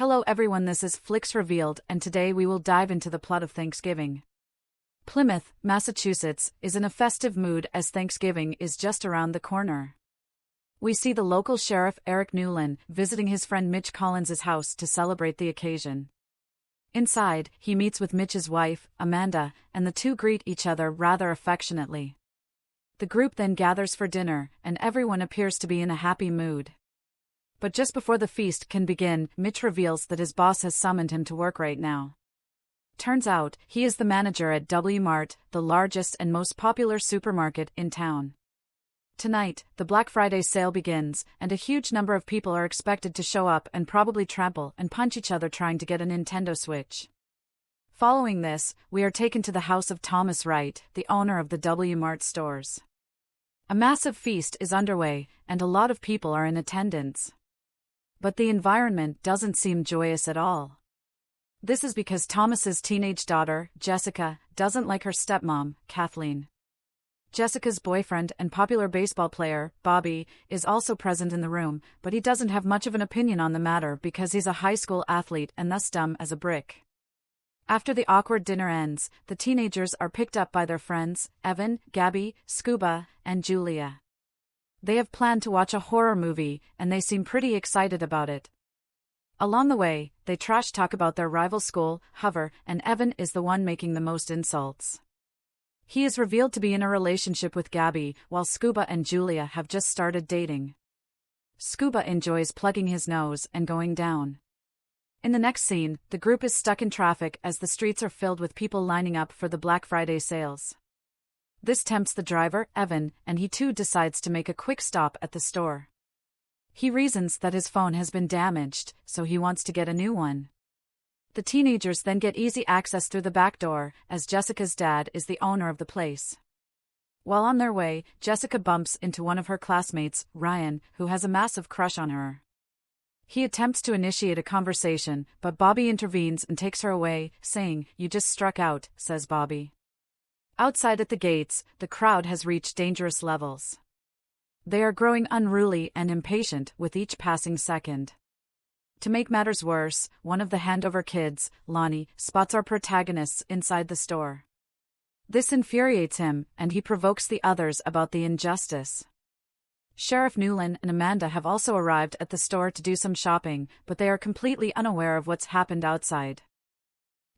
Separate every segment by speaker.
Speaker 1: Hello everyone, this is FlicksRevealed, and today we will dive into the plot of Thanksgiving. Plymouth, Massachusetts, is in a festive mood as Thanksgiving is just around the corner. We see the local sheriff Eric Newlin visiting his friend Mitch Collins' house to celebrate the occasion. Inside, he meets with Mitch's wife, Amanda, and the two greet each other rather affectionately. The group then gathers for dinner, and everyone appears to be in a happy mood. But just before the feast can begin, Mitch reveals that his boss has summoned him to work right now. Turns out, he is the manager at W-Mart, the largest and most popular supermarket in town. Tonight, the Black Friday sale begins, and a huge number of people are expected to show up and probably trample and punch each other trying to get a Nintendo Switch. Following this, we are taken to the house of Thomas Wright, the owner of the W-Mart stores. A massive feast is underway, and a lot of people are in attendance. But the environment doesn't seem joyous at all. This is because Thomas's teenage daughter, Jessica, doesn't like her stepmom, Kathleen. Jessica's boyfriend and popular baseball player, Bobby, is also present in the room, but he doesn't have much of an opinion on the matter because he's a high school athlete and thus dumb as a brick. After the awkward dinner ends, the teenagers are picked up by their friends, Evan, Gabby, Scuba, and Julia. They have planned to watch a horror movie, and they seem pretty excited about it. Along the way, they trash talk about their rival school, Hover, and Evan is the one making the most insults. He is revealed to be in a relationship with Gabby, while Scuba and Julia have just started dating. Scuba enjoys plugging his nose and going down. In the next scene, the group is stuck in traffic as the streets are filled with people lining up for the Black Friday sales. This tempts the driver, Evan, and he too decides to make a quick stop at the store. He reasons that his phone has been damaged, so he wants to get a new one. The teenagers then get easy access through the back door, as Jessica's dad is the owner of the place. While on their way, Jessica bumps into one of her classmates, Ryan, who has a massive crush on her. He attempts to initiate a conversation, but Bobby intervenes and takes her away, saying, "You just struck out," says Bobby. Outside at the gates, the crowd has reached dangerous levels. They are growing unruly and impatient with each passing second. To make matters worse, one of the handover kids, Lonnie, spots our protagonists inside the store. This infuriates him, and he provokes the others about the injustice. Sheriff Newlin and Amanda have also arrived at the store to do some shopping, but they are completely unaware of what's happened outside.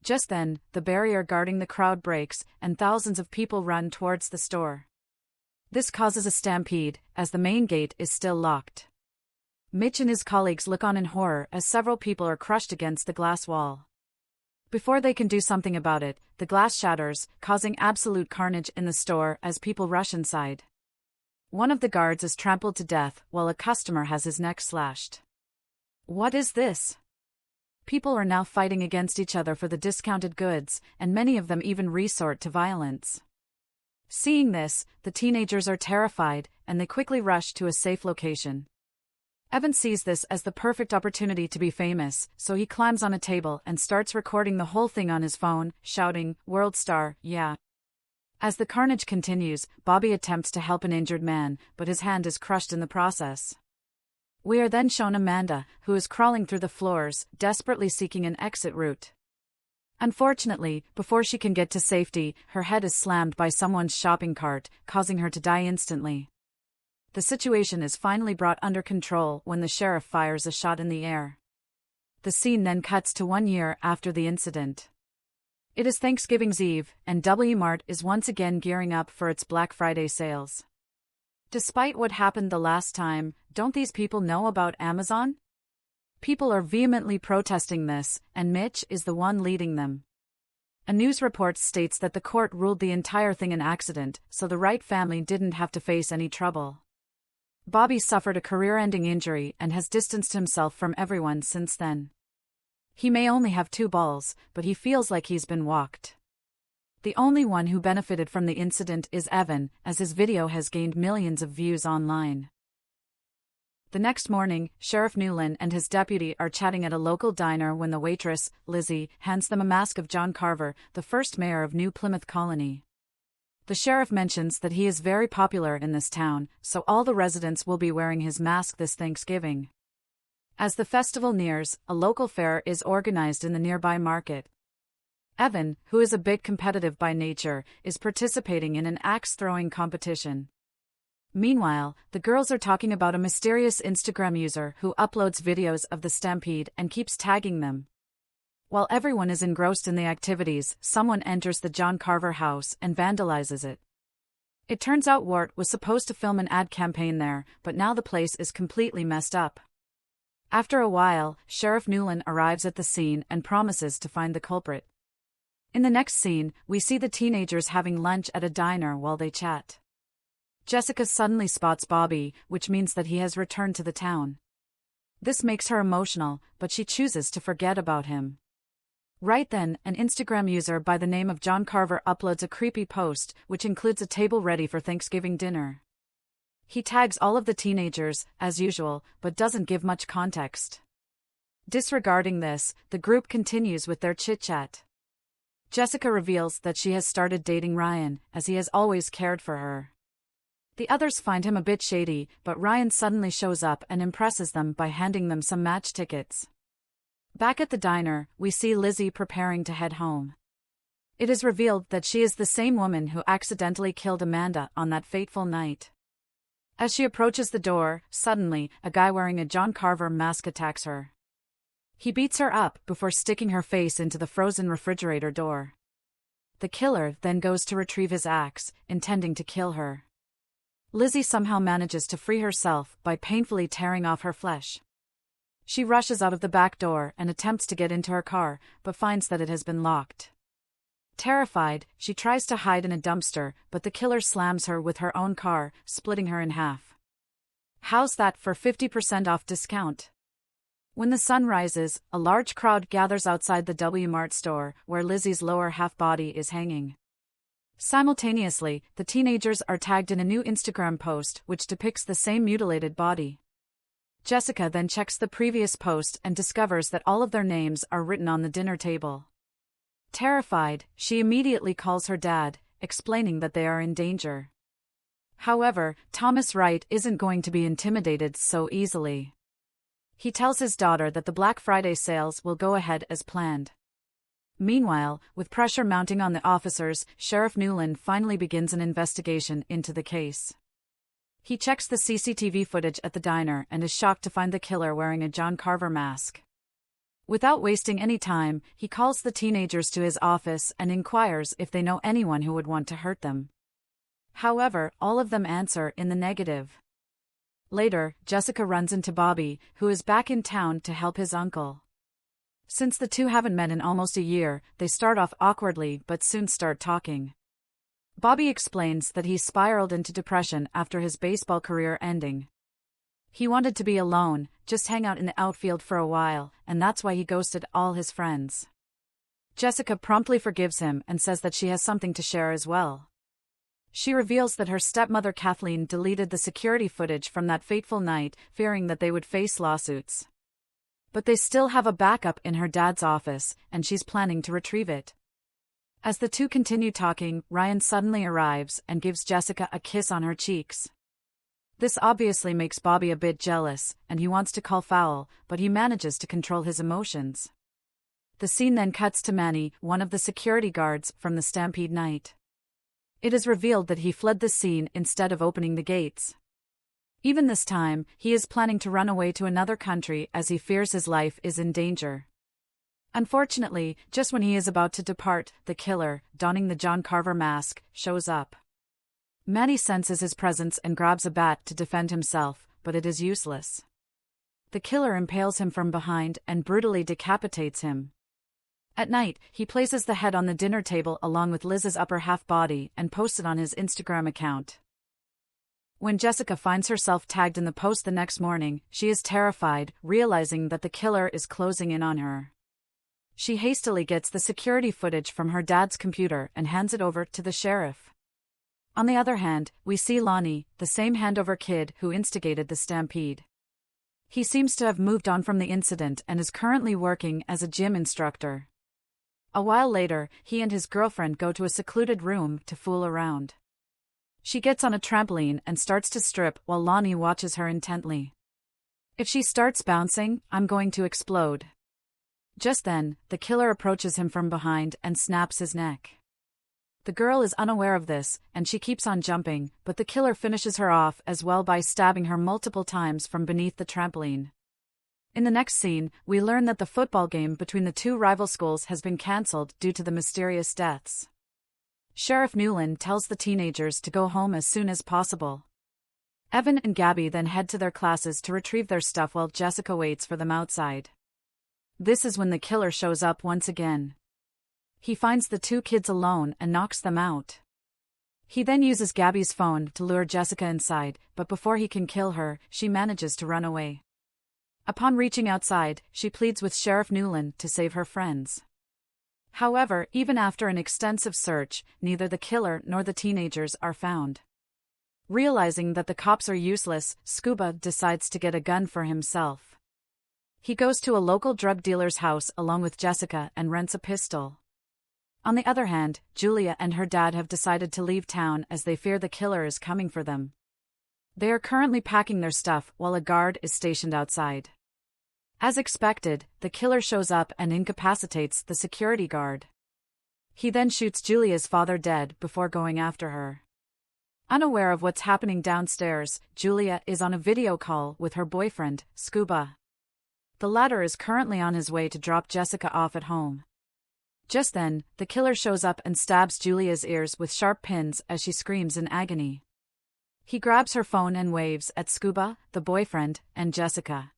Speaker 1: Just then, the barrier guarding the crowd breaks, and thousands of people run towards the store. This causes a stampede, as the main gate is still locked. Mitch and his colleagues look on in horror as several people are crushed against the glass wall. Before they can do something about it, the glass shatters, causing absolute carnage in the store as people rush inside. One of the guards is trampled to death, while a customer has his neck slashed. What is this? People are now fighting against each other for the discounted goods, and many of them even resort to violence. Seeing this, the teenagers are terrified, and they quickly rush to a safe location. Evan sees this as the perfect opportunity to be famous, so he climbs on a table and starts recording the whole thing on his phone, shouting, "World star, yeah." As the carnage continues, Bobby attempts to help an injured man, but his hand is crushed in the process. We are then shown Amanda, who is crawling through the floors, desperately seeking an exit route. Unfortunately, before she can get to safety, her head is slammed by someone's shopping cart, causing her to die instantly. The situation is finally brought under control when the sheriff fires a shot in the air. The scene then cuts to 1 year after the incident. It is Thanksgiving's Eve, and W-Mart is once again gearing up for its Black Friday sales. Despite what happened the last time, don't these people know about Amazon? People are vehemently protesting this, and Mitch is the one leading them. A news report states that the court ruled the entire thing an accident, so the Wright family didn't have to face any trouble. Bobby suffered a career-ending injury and has distanced himself from everyone since then. He may only have 2 balls, but he feels like he's been walked. The only one who benefited from the incident is Evan, as his video has gained millions of views online. The next morning, Sheriff Newlin and his deputy are chatting at a local diner when the waitress, Lizzie, hands them a mask of John Carver, the first mayor of New Plymouth Colony. The sheriff mentions that he is very popular in this town, so all the residents will be wearing his mask this Thanksgiving. As the festival nears, a local fair is organized in the nearby market. Evan, who is a bit competitive by nature, is participating in an axe-throwing competition. Meanwhile, the girls are talking about a mysterious Instagram user who uploads videos of the stampede and keeps tagging them. While everyone is engrossed in the activities, someone enters the John Carver house and vandalizes it. It turns out Wart was supposed to film an ad campaign there, but now the place is completely messed up. After a while, Sheriff Newland arrives at the scene and promises to find the culprit. In the next scene, we see the teenagers having lunch at a diner while they chat. Jessica suddenly spots Bobby, which means that he has returned to the town. This makes her emotional, but she chooses to forget about him. Right then, an Instagram user by the name of John Carver uploads a creepy post, which includes a table ready for Thanksgiving dinner. He tags all of the teenagers, as usual, but doesn't give much context. Disregarding this, the group continues with their chit-chat. Jessica reveals that she has started dating Ryan, as he has always cared for her. The others find him a bit shady, but Ryan suddenly shows up and impresses them by handing them some match tickets. Back at the diner, we see Lizzie preparing to head home. It is revealed that she is the same woman who accidentally killed Amanda on that fateful night. As she approaches the door, suddenly, a guy wearing a John Carver mask attacks her. He beats her up before sticking her face into the frozen refrigerator door. The killer then goes to retrieve his axe, intending to kill her. Lizzie somehow manages to free herself by painfully tearing off her flesh. She rushes out of the back door and attempts to get into her car, but finds that it has been locked. Terrified, she tries to hide in a dumpster, but the killer slams her with her own car, splitting her in half. How's that for 50% off discount? When the sun rises, a large crowd gathers outside the W-Mart store, where Lizzie's lower half body is hanging. Simultaneously, the teenagers are tagged in a new Instagram post which depicts the same mutilated body. Jessica then checks the previous post and discovers that all of their names are written on the dinner table. Terrified, she immediately calls her dad, explaining that they are in danger. However, Thomas Wright isn't going to be intimidated so easily. He tells his daughter that the Black Friday sales will go ahead as planned. Meanwhile, with pressure mounting on the officers, Sheriff Newland finally begins an investigation into the case. He checks the CCTV footage at the diner and is shocked to find the killer wearing a John Carver mask. Without wasting any time, he calls the teenagers to his office and inquires if they know anyone who would want to hurt them. However, all of them answer in the negative. Later, Jessica runs into Bobby, who is back in town to help his uncle. Since the two haven't met in almost a year, they start off awkwardly but soon start talking. Bobby explains that he spiraled into depression after his baseball career ending. He wanted to be alone, just hang out in the outfield for a while, and that's why he ghosted all his friends. Jessica promptly forgives him and says that she has something to share as well. She reveals that her stepmother Kathleen deleted the security footage from that fateful night, fearing that they would face lawsuits. But they still have a backup in her dad's office, and she's planning to retrieve it. As the two continue talking, Ryan suddenly arrives and gives Jessica a kiss on her cheeks. This obviously makes Bobby a bit jealous, and he wants to call foul, but he manages to control his emotions. The scene then cuts to Manny, one of the security guards from the stampede night. It is revealed that he fled the scene instead of opening the gates. Even this time, he is planning to run away to another country as he fears his life is in danger. Unfortunately, just when he is about to depart, the killer, donning the John Carver mask, shows up. Manny senses his presence and grabs a bat to defend himself, but it is useless. The killer impales him from behind and brutally decapitates him. At night, he places the head on the dinner table along with Liz's upper half body and posts it on his Instagram account. When Jessica finds herself tagged in the post the next morning, she is terrified, realizing that the killer is closing in on her. She hastily gets the security footage from her dad's computer and hands it over to the sheriff. On the other hand, we see Lonnie, the same handover kid who instigated the stampede. He seems to have moved on from the incident and is currently working as a gym instructor. A while later, he and his girlfriend go to a secluded room to fool around. She gets on a trampoline and starts to strip while Lonnie watches her intently. If she starts bouncing, I'm going to explode. Just then, the killer approaches him from behind and snaps his neck. The girl is unaware of this, and she keeps on jumping, but the killer finishes her off as well by stabbing her multiple times from beneath the trampoline. In the next scene, we learn that the football game between the two rival schools has been cancelled due to the mysterious deaths. Sheriff Newland tells the teenagers to go home as soon as possible. Evan and Gabby then head to their classes to retrieve their stuff while Jessica waits for them outside. This is when the killer shows up once again. He finds the two kids alone and knocks them out. He then uses Gabby's phone to lure Jessica inside, but before he can kill her, she manages to run away. Upon reaching outside, she pleads with Sheriff Newland to save her friends. However, even after an extensive search, neither the killer nor the teenagers are found. Realizing that the cops are useless, Scuba decides to get a gun for himself. He goes to a local drug dealer's house along with Jessica and rents a pistol. On the other hand, Julia and her dad have decided to leave town as they fear the killer is coming for them. They are currently packing their stuff while a guard is stationed outside. As expected, the killer shows up and incapacitates the security guard. He then shoots Julia's father dead before going after her. Unaware of what's happening downstairs, Julia is on a video call with her boyfriend, Scuba. The latter is currently on his way to drop Jessica off at home. Just then, the killer shows up and stabs Julia's ears with sharp pins as she screams in agony. He grabs her phone and waves at Scuba, the boyfriend, and Jessica.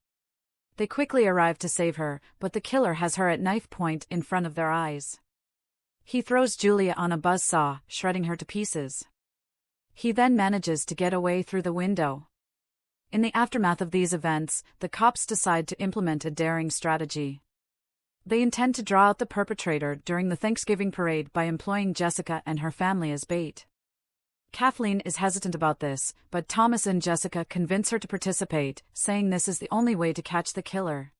Speaker 1: They quickly arrive to save her, but the killer has her at knife point in front of their eyes. He throws Julia on a buzzsaw, shredding her to pieces. He then manages to get away through the window. In the aftermath of these events, the cops decide to implement a daring strategy. They intend to draw out the perpetrator during the Thanksgiving parade by employing Jessica and her family as bait. Kathleen is hesitant about this, but Thomas and Jessica convince her to participate, saying this is the only way to catch the killer.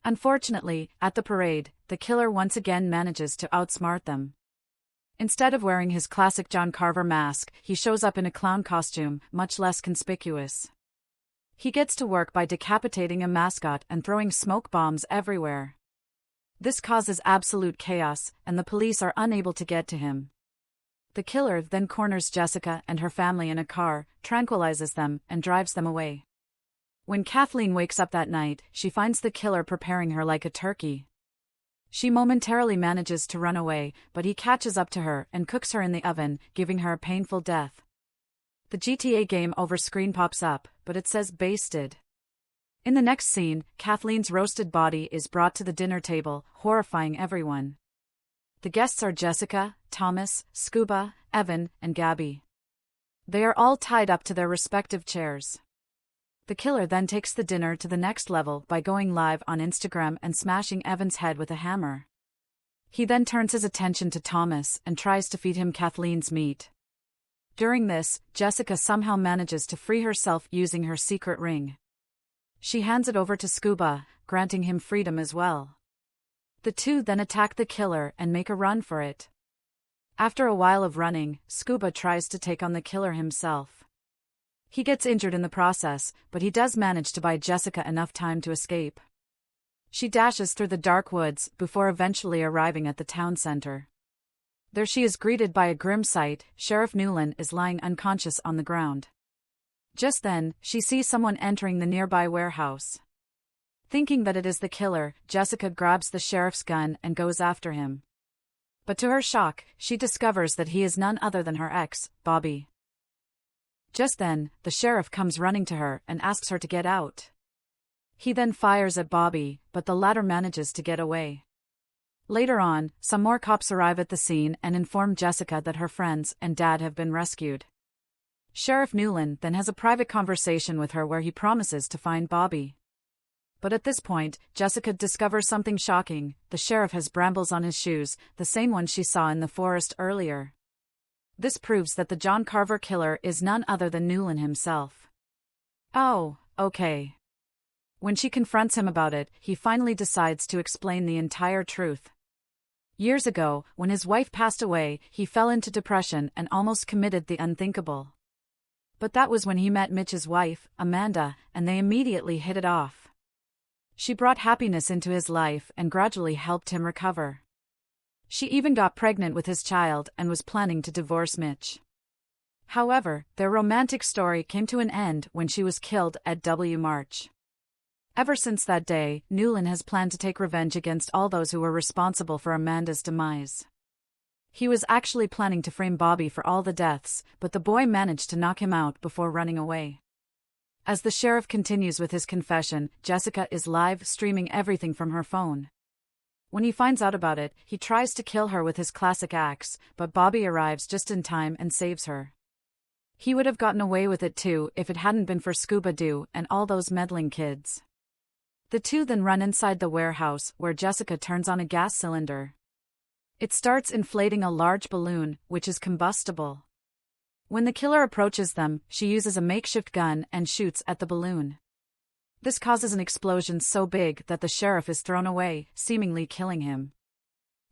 Speaker 1: Unfortunately, at the parade, the killer once again manages to outsmart them. Instead of wearing his classic John Carver mask, he shows up in a clown costume, much less conspicuous. He gets to work by decapitating a mascot and throwing smoke bombs everywhere. This causes absolute chaos, and the police are unable to get to him. The killer then corners Jessica and her family in a car, tranquilizes them, and drives them away. When Kathleen wakes up that night, she finds the killer preparing her like a turkey. She momentarily manages to run away, but he catches up to her and cooks her in the oven, giving her a painful death. The GTA game over screen pops up, but it says basted. In the next scene, Kathleen's roasted body is brought to the dinner table, horrifying everyone. The guests are Jessica, Thomas, Scuba, Evan, and Gabby. They are all tied up to their respective chairs. The killer then takes the dinner to the next level by going live on Instagram and smashing Evan's head with a hammer. He then turns his attention to Thomas and tries to feed him Kathleen's meat. During this, Jessica somehow manages to free herself using her secret ring. She hands it over to Scuba, granting him freedom as well. The two then attack the killer and make a run for it. After a while of running, Scuba tries to take on the killer himself. He gets injured in the process, but he does manage to buy Jessica enough time to escape. She dashes through the dark woods before eventually arriving at the town center. There she is greeted by a grim sight. Sheriff Newland is lying unconscious on the ground. Just then, she sees someone entering the nearby warehouse. Thinking that it is the killer, Jessica grabs the sheriff's gun and goes after him. But to her shock, she discovers that he is none other than her ex, Bobby. Just then, the sheriff comes running to her and asks her to get out. He then fires at Bobby, but the latter manages to get away. Later on, some more cops arrive at the scene and inform Jessica that her friends and dad have been rescued. Sheriff Newland then has a private conversation with her where he promises to find Bobby. But at this point, Jessica discovers something shocking. The sheriff has brambles on his shoes, the same ones she saw in the forest earlier. This proves that the John Carver killer is none other than Newland himself. Oh, okay. When she confronts him about it, he finally decides to explain the entire truth. Years ago, when his wife passed away, he fell into depression and almost committed the unthinkable. But that was when he met Mitch's wife, Amanda, and they immediately hit it off. She brought happiness into his life and gradually helped him recover. She even got pregnant with his child and was planning to divorce Mitch. However, their romantic story came to an end when she was killed at W March. Ever since that day, Newlin has planned to take revenge against all those who were responsible for Amanda's demise. He was actually planning to frame Bobby for all the deaths, but the boy managed to knock him out before running away. As the sheriff continues with his confession, Jessica is live streaming everything from her phone. When he finds out about it, he tries to kill her with his classic axe, but Bobby arrives just in time and saves her. He would have gotten away with it too if it hadn't been for Scuba-Doo and all those meddling kids. The two then run inside the warehouse, where Jessica turns on a gas cylinder. It starts inflating a large balloon, which is combustible. When the killer approaches them, she uses a makeshift gun and shoots at the balloon. This causes an explosion so big that the sheriff is thrown away, seemingly killing him.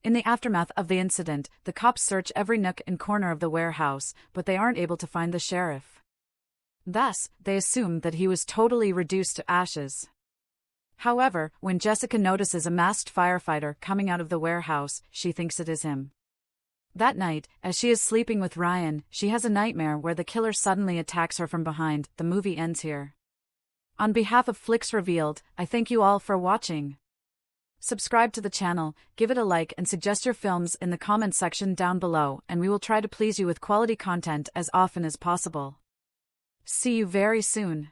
Speaker 1: In the aftermath of the incident, the cops search every nook and corner of the warehouse, but they aren't able to find the sheriff. Thus, they assume that he was totally reduced to ashes. However, when Jessica notices a masked firefighter coming out of the warehouse, she thinks it is him. That night, as she is sleeping with Ryan, she has a nightmare where the killer suddenly attacks her from behind. The movie ends here. On behalf of FlicksRevealed, I thank you all for watching. Subscribe to the channel, give it a like and suggest your films in the comment section down below, and we will try to please you with quality content as often as possible. See you very soon.